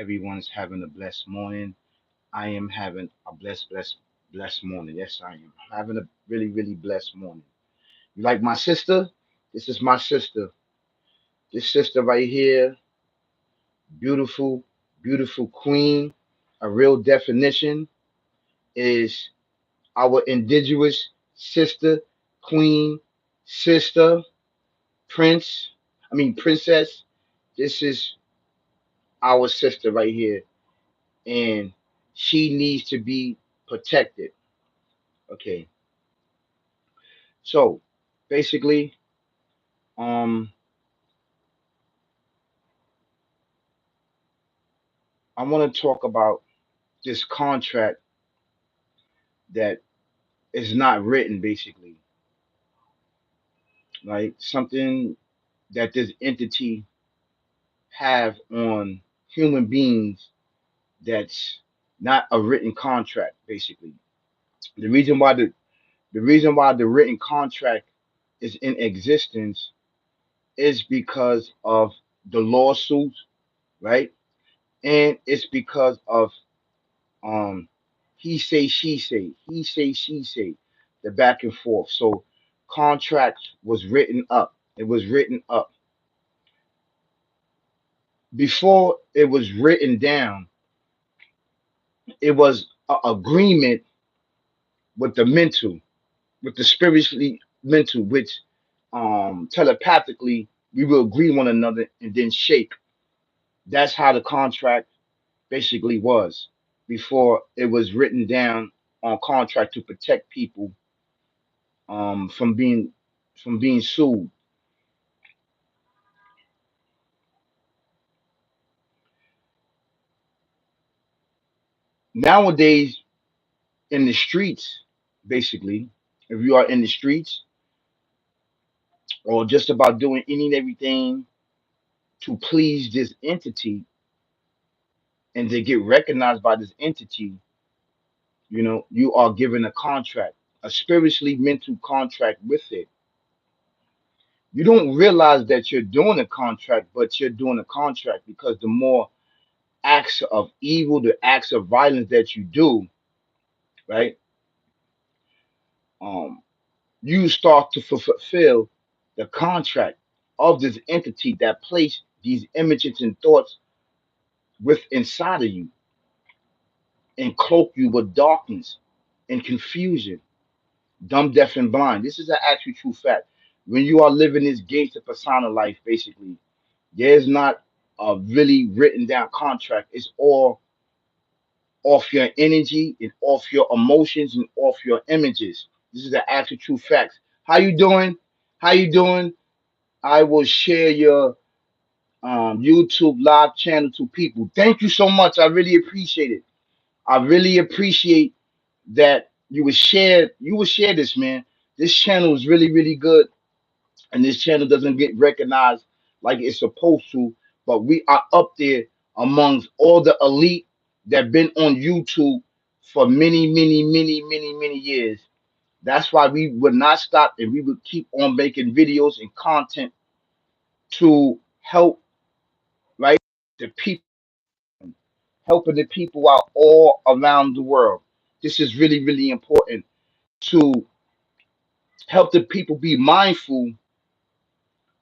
everyone's having a blessed morning. I am having a blessed morning. Yes, I am having a really blessed morning. You like my sister? This is my sister. This sister right here, beautiful, beautiful queen. A real definition is our indigenous sister, queen, sister, prince. Princess. This is our sister right here, and she needs to be protected. Okay, so basically, um, I want to talk about this contract that is not written, basically, right? Something that this entity have on human beings that's not a written contract, basically. The reason why the written contract is in existence is because of the lawsuits, right? And it's because of um he say she say, the back and forth. So contract was written up. It was written up before it was written down. It was a agreement with the mental, with the spiritually mental, which telepathically we will agree one another and then shake. That's how the contract basically was before it was written down on contract to protect people um, from being from being sued. Nowadays, in the streets, basically, if you are in the streets or just about doing any and everything to please this entity and to get recognized by this entity, you are given a contract, a spiritually mental contract with it. You don't realize that you're doing a contract, but you're doing a contract because the more acts of evil, the acts of violence that you do, right? Um, you start to fulfill the contract of this entity that placed these images and thoughts with inside of you and cloak you with darkness and confusion, dumb, deaf, and blind. This is an actual true fact. When you are living this gangster persona life, basically, there's not a really written down contract. It's all off your energy and off your emotions and off your images. This is the actual true facts. How you doing? How you doing? I will share your YouTube live channel to people. Thank you so much. I really appreciate it. I really appreciate that you would share this, man. This channel is really good, and this channel doesn't get recognized like it's supposed to. But we are up there amongst all the elite that been on YouTube for many years. That's why we would not stop, and we would keep on making videos and content to help, right, the people, helping the people out all around the world. This is really important to help the people be mindful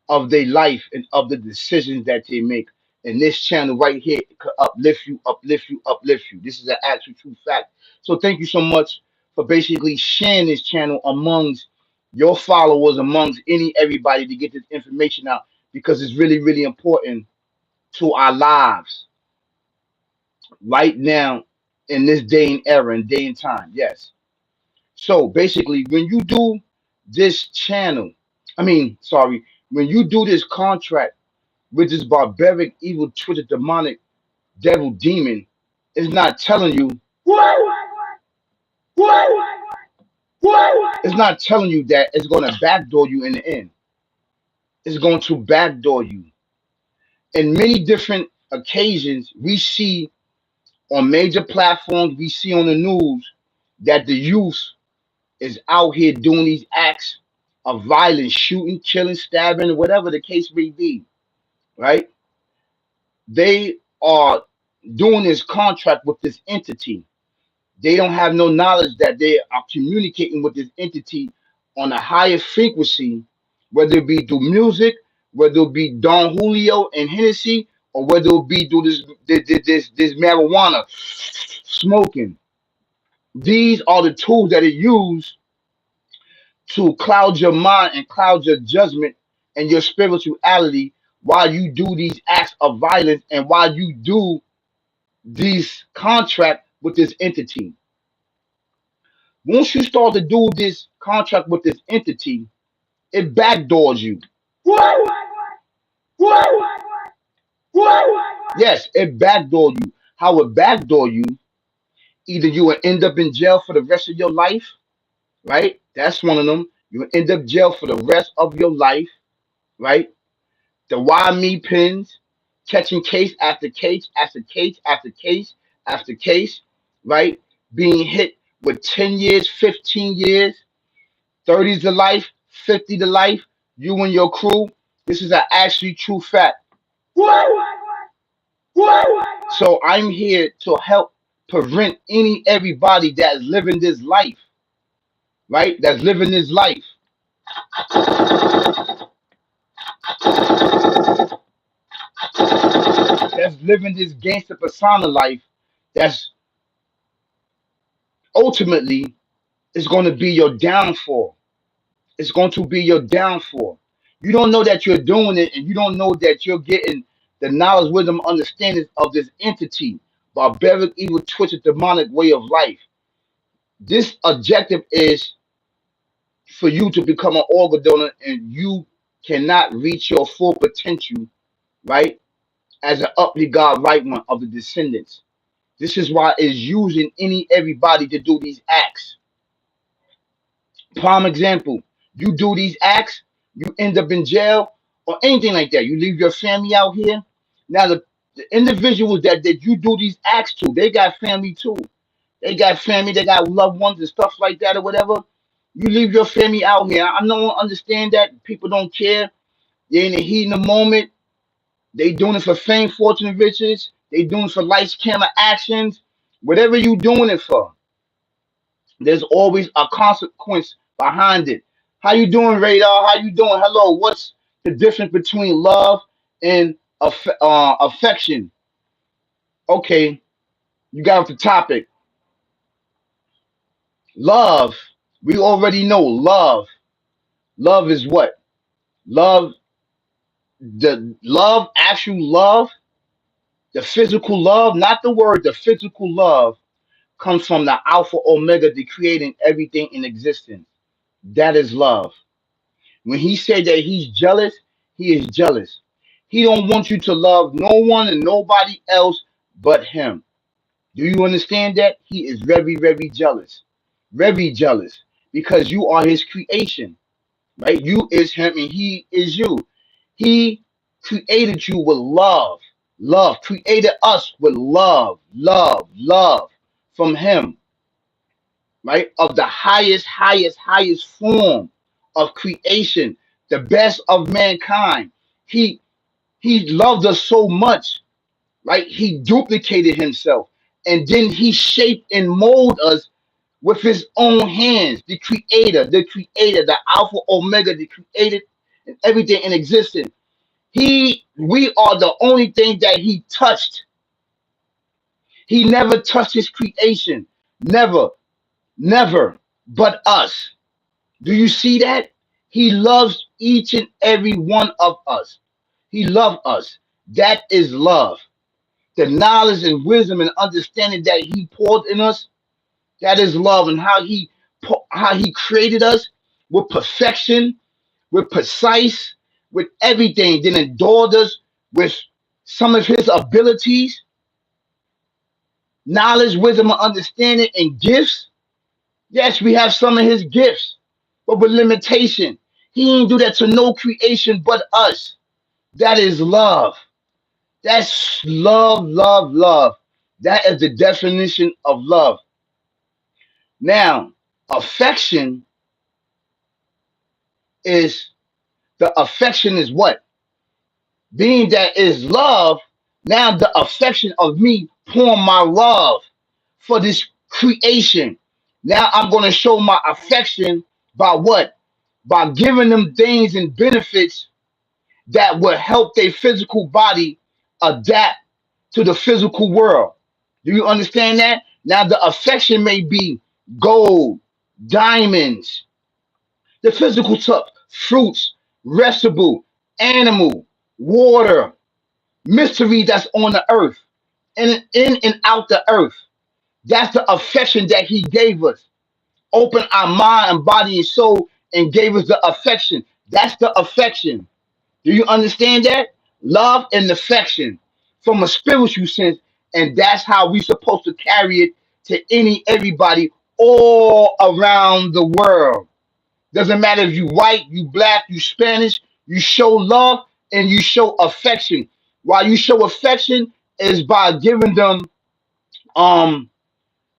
of their life and of the decisions that they make. And this channel right here could uplift you, uplift you, uplift you. This is an actual true fact. So thank you so much for basically sharing this channel amongst your followers, amongst everybody to get this information out because it's really important to our lives right now in this day and era and day and time. Yes. So basically, when you do this channel, sorry, when you do this contract with this barbaric, evil, twisted, demonic devil demon, it's not telling you, it's not telling you that it's going to backdoor you in the end. It's going to backdoor you. In many different occasions, we see on major platforms, we see on the news that the youth is out here doing these acts of violence, shooting, killing, stabbing, whatever the case may be, right? They are doing this contract with this entity. They don't have no knowledge that they are communicating with this entity on a higher frequency, whether it be through music, whether it be Don Julio and Hennessy, or whether it be through this marijuana smoking. These are the tools that it use to cloud your mind and cloud your judgment and your spirituality while you do these acts of violence and while you do these contract with this entity. Once you start to do this contract with this entity, it backdoors you. Yes, it backdoor you. How it backdoor you, either you will end up in jail for the rest of your life, right? That's one of them. You will end up jail for the rest of your life, right? The why me pins, catching case after case after case after case after case, right? Being hit with 10 years, 15 years, 30s to life, 50 to life, you and your crew. This is an actually true fact. So I'm here to help prevent everybody that's living this life, right? That's living this life, that's living this gangster persona life, that's ultimately is going to be your downfall. It's going to be your downfall. You don't know that you're doing it, and you don't know that you're getting the knowledge, wisdom, understanding of this entity, barbaric, evil, twisted, demonic way of life. This objective is for you to become an organ donor, and you cannot reach your full potential, right? As an uply God, right one of the descendants. This is why it's using everybody to do these acts. Prime example, you do these acts, you end up in jail or anything like that. You leave your family out here. Now the individuals that you do these acts to, they got family too. They got family, they got loved ones and stuff like that or whatever. You leave your family out here. I don't understand that. People don't care. They're in the heat in the moment. They doing it for fame, fortune, and riches. They doing it for lights, camera, actions. Whatever you doing it for, there's always a consequence behind it. How you doing, Radar? How you doing? Hello. What's the difference between love and affection? Okay, you got off the topic. Love. We already know love. Love is what? Love, the love, actual love, the physical love, not the word, the physical love comes from the Alpha Omega, the creating everything in existence. That is love. When he said that he's jealous, he is jealous. He don't want you to love no one and nobody else but him. Do you understand that? He is very, very jealous. Very jealous. Because you are his creation, right? You is him and he is you. He created you with love. Love. Created us with love. Love. Love from him, right? Of the highest, highest, highest form of creation, the best of mankind. He he loved us so much, right? He duplicated himself, and then he shaped and molded us with his own hands. The creator, the Alpha Omega, the created and everything in existence. We are the only thing that he touched. He never touched his creation. Never, never, but us. Do you see that? He loves each and every one of us. He loves us. That is love. The knowledge and wisdom and understanding that he poured in us, that is love. And how he created us with perfection, with precise, with everything, then endured us with some of his abilities, knowledge, wisdom, and understanding, and gifts. Yes, we have some of his gifts, but with limitation. He didn't do that to no creation but us. That is love. That's love, love, love. That is the definition of love. Now, affection is the affection is what? Being that is love, Now the affection of me pouring my love for this creation. Now I'm going to show my affection by what? By giving them things and benefits that will help their physical body adapt to the physical world. Do you understand that? Now the affection may be gold, diamonds, the physical stuff, fruits, vegetable, animal, water, mystery that's on the earth, and in and out the earth. That's the affection that he gave us. Open our mind and body and soul and gave us the affection. That's the affection. Do you understand that? Love and affection from a spiritual sense, and that's how we supposed to carry it to everybody all around the world. Doesn't matter if you white, you black, you Spanish, you show love and you show affection. Why you show affection is by giving them um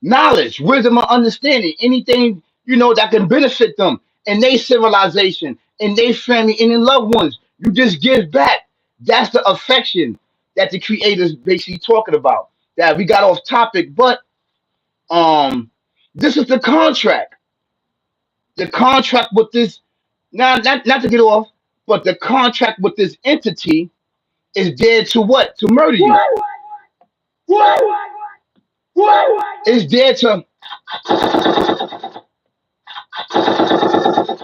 knowledge, wisdom, or understanding, anything that can benefit them and their civilization and their family and their loved ones. You just give back. That's the affection that the creator's basically talking about. That we got off topic, but um, this is the contract. The contract with this, not to get off, but the contract with this entity is there to what? To murder you. It's there to.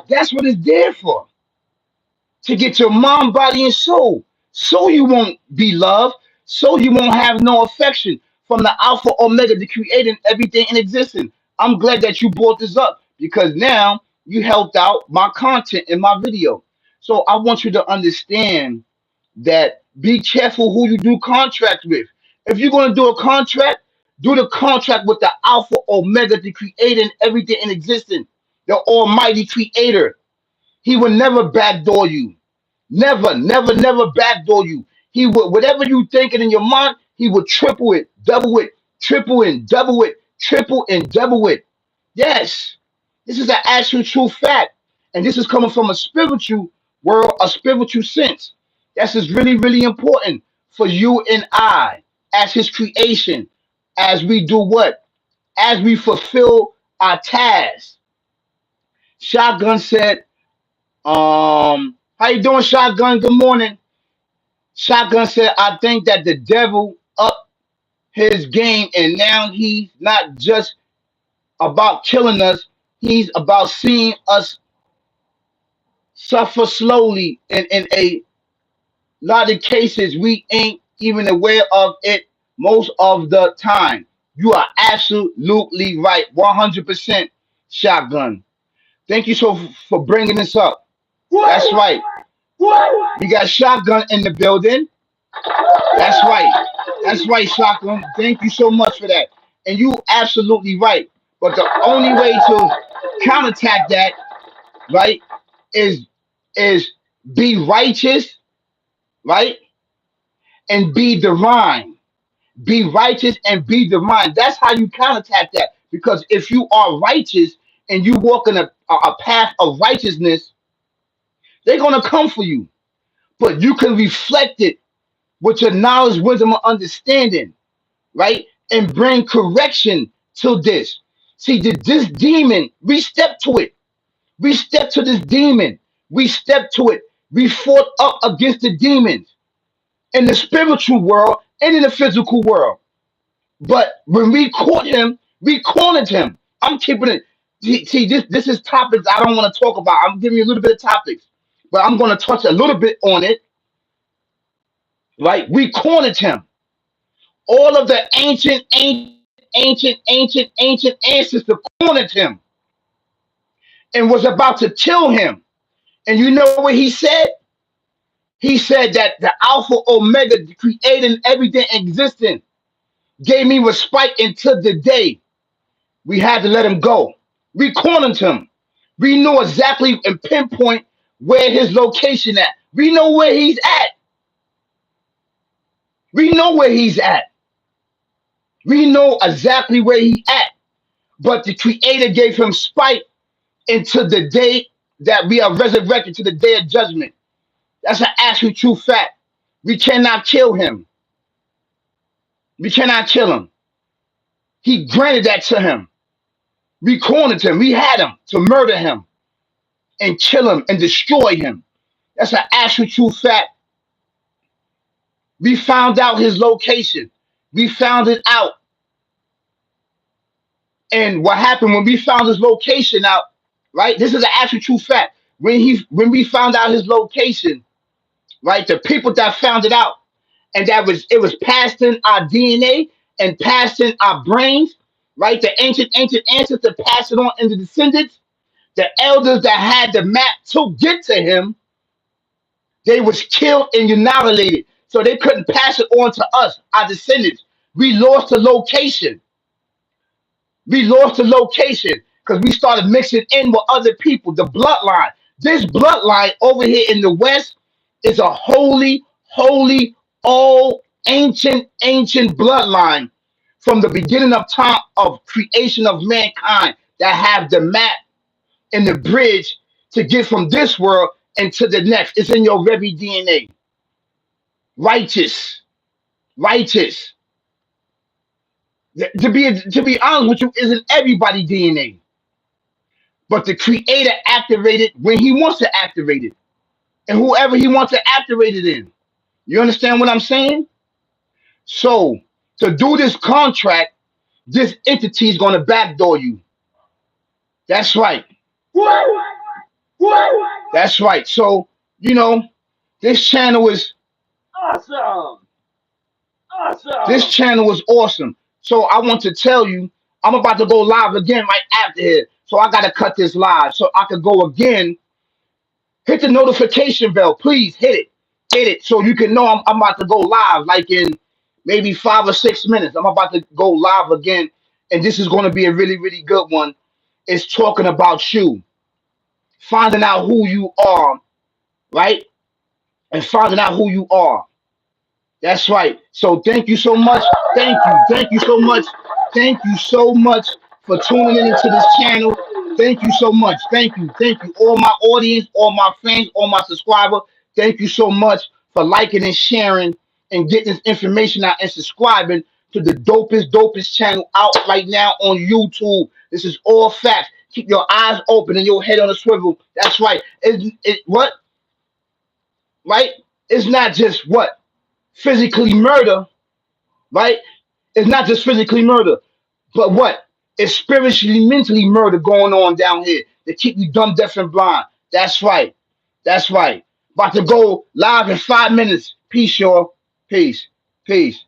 That's what it's there for. To get your mind, body, and soul. So you won't be loved. So you won't have no affection from the Alpha Omega, the creating everything in existence. I'm glad that you brought this up because now you helped out my content in my video. So I want you to understand that be careful who you do contract with. If you're going to do a contract, do the contract with the Alpha Omega, the creating everything in existence, the Almighty Creator. He will never backdoor you. Never, never, never backdoor you. He would whatever you thinking in your mind, he would triple it, double it, triple and double it, triple and double it. Yes, this is an actual true fact, and this is coming from a spiritual world, a spiritual sense. This is really, really important for you and I as His creation, as we do what, as we fulfill our tasks. Shotgun said, how you doing, Shotgun? Good morning. Shotgun said, I think that the devil upped his game and now he's not just about killing us, he's about seeing us suffer slowly. And in a lot of cases, we ain't even aware of it most of the time. You are absolutely right. 100% Shotgun. Thank you so for bringing this up. That's right. We got Shotgun in the building. That's right. That's right, Shotgun. Thank you so much for that. And you absolutely right. But the only way to counterattack that, right, is is be righteous, right, and be divine. Be righteous and be divine. That's how you counterattack that. Because if you are righteous and you walk in a path of righteousness, they're gonna come for you. But you can reflect it with your knowledge, wisdom, and understanding, right? And bring correction to this. See, this demon, we step to it. We step to this demon. We step to it. We fought up against the demons in the spiritual world and in the physical world. But when we caught him, we cornered him. I'm keeping it. See, this is topics I don't want to talk about. I'm giving you a little bit of topics, but I'm going to touch a little bit on it. Right? We cornered him. All of the ancient ancestors cornered him and was about to kill him. And you know what he said? He said that the Alpha Omega, creating everything existing, gave me respite until the day we had to let him go. We cornered him. We knew exactly and pinpoint where his location at. We know where he's at. We know where he's at. We know exactly where he's at. But the Creator gave him spite until the day that we are resurrected to the day of judgment. That's an actual true fact. We cannot kill him. We cannot kill him. He granted that to him. We cornered him. We had him to murder him and kill him and destroy him. That's an actual true fact. We found out his location. We found it out. And what happened when we found his location out, right? This is an actual true fact. When we found out his location, right? The people that found it out, and it was passed in our DNA and passed in our brains, right? The ancient ancestors passed it on in the descendants. The elders that had the map to get to him, they was killed and annihilated. So they couldn't pass it on to us, our descendants. We lost the location. We lost the location because we started mixing in with other people, the bloodline. This bloodline over here in the West is a holy, old, ancient bloodline from the beginning of time of creation of mankind that have the map and the bridge to get from this world and to the next. It's in your very DNA. Righteous, righteous. To be honest with you, isn't everybody DNA, but the Creator activated when He wants to activate it, and whoever He wants to activate it in. You understand what I'm saying? So to do this contract, this entity is going to backdoor you. That's right. That's right. So you know this channel is awesome. This channel is awesome. So I want to tell you, I'm about to go live again right after here. So I gotta cut this live so I could go again. Hit the notification bell, please hit it. Hit it so you can know I'm about to go live like in maybe 5 or 6 minutes. I'm about to go live again, and this is going to be a really good one. It's talking about you, finding out who you are, right? And finding out who you are. That's right. So thank you so much. Thank you. Thank you so much. Thank you so much for tuning in into this channel. Thank you so much. Thank you. Thank you. All my audience, all my fans, all my subscribers. Thank you so much for liking and sharing and getting this information out and subscribing to the dopest channel out right now on YouTube. This is all facts. Keep your eyes open and your head on a swivel. That's right. What? Right? It's not just what? Physically murder, right? It's not just physically murder, but what? It's spiritually, mentally murder going on down here to keep you dumb, deaf, and blind. That's right. That's right. About to go live in 5 minutes. Peace, y'all. Peace. Peace.